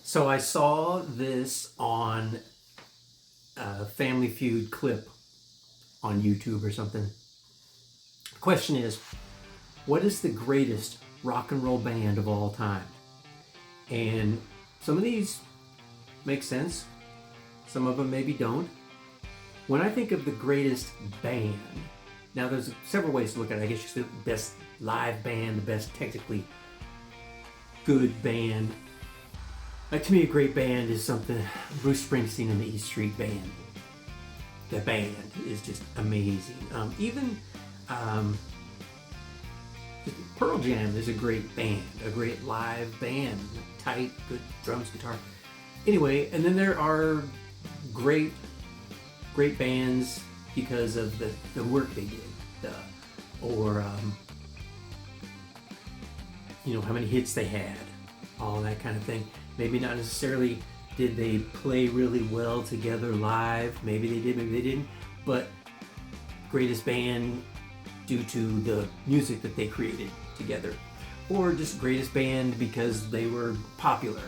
So I saw this on a Family Feud clip on YouTube or something. The question is, what is the greatest rock and roll band of all time? And some of these make sense. Some of them maybe don't. When I think of the greatest band, now there's several ways to look at it. I guess you say the best live band, the best technically good band. Like, to me, a great band is something, Bruce Springsteen and the E Street Band. The band is just amazing. Even Pearl Jam is a great band, a great live band, tight, good drums, guitar. Anyway, and then there are great bands because of the work they did, or how many hits they had, all that kind of thing. Maybe not necessarily did they play really well together live. Maybe they did, maybe they didn't. But greatest band due to the music that they created together. Or just greatest band because they were popular.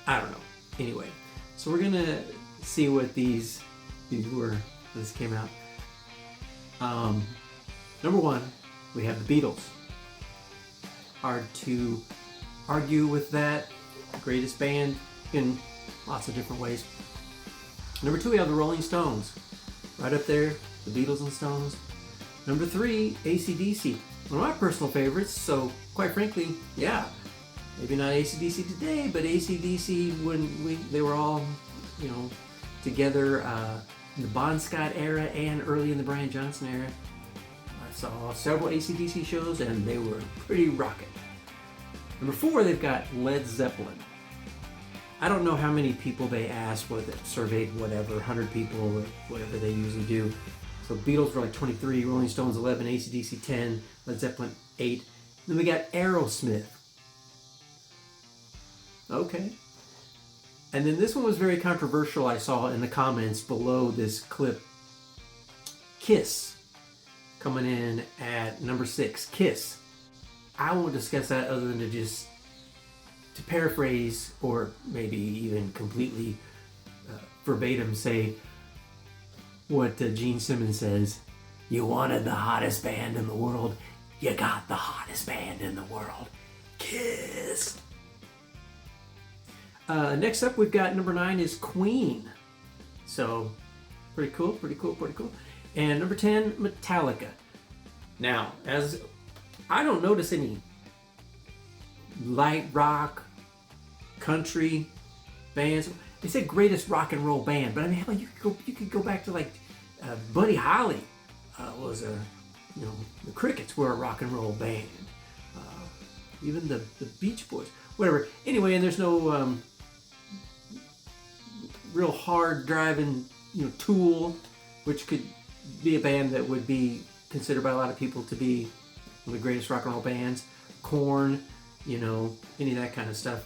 I don't know. Anyway, so we're gonna see what these were. This came out. Number one, we have the Beatles. Hard to argue with that. Greatest band in lots of different ways. Number two, we have the Rolling Stones. Right up there, the Beatles and Stones. Number three, Acdc. One of my personal favorites, so quite frankly, yeah, maybe not Acdc today, but Acdc when they were all, together in the Bon Scott era and early in the Brian Johnson era. I saw several Acdc shows and they were pretty rocking. Number four, they've got Led Zeppelin. I don't know how many people they asked, surveyed, 100 people, or whatever they usually do. So Beatles were like 23, Rolling Stones 11, Acdc 10, Led Zeppelin 8. Then we got Aerosmith. Okay. And then this one was very controversial, I saw in the comments below this clip. Kiss, coming in at number 6, Kiss. I won't discuss that other than to paraphrase, or maybe even completely verbatim say what Gene Simmons says: "You wanted the hottest band in the world, you got the hottest band in the world, Kiss." Next up, we've got number 9 is Queen. So pretty cool. And number 10, Metallica. Now, as I don't notice any light rock, country bands. They said greatest rock and roll band, but I mean, you could go back to Buddy Holly was the Crickets were a rock and roll band. Even the Beach Boys, whatever. Anyway, and there's no real hard driving, Tool, which could be a band that would be considered by a lot of people to be one of the greatest rock and roll bands. Korn, any of that kind of stuff.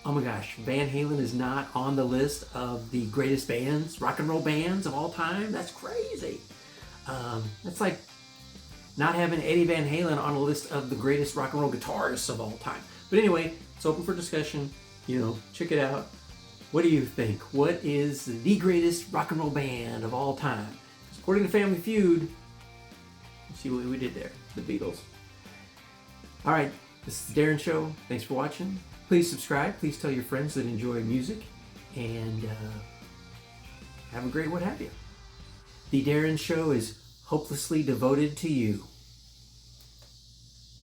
Oh my gosh, Van Halen is not on the list of the greatest bands, rock and roll bands of all time? That's crazy. That's like not having Eddie Van Halen on a list of the greatest rock and roll guitarists of all time. But anyway, it's open for discussion. Check it out. What do you think? What is the greatest rock and roll band of all time? According to Family Feud, let's see what we did there. The Beatles. All right, this is the Darren Show. Thanks for watching. Please subscribe. Please tell your friends that enjoy music. And have a great what have you. The Darren Show is hopelessly devoted to you.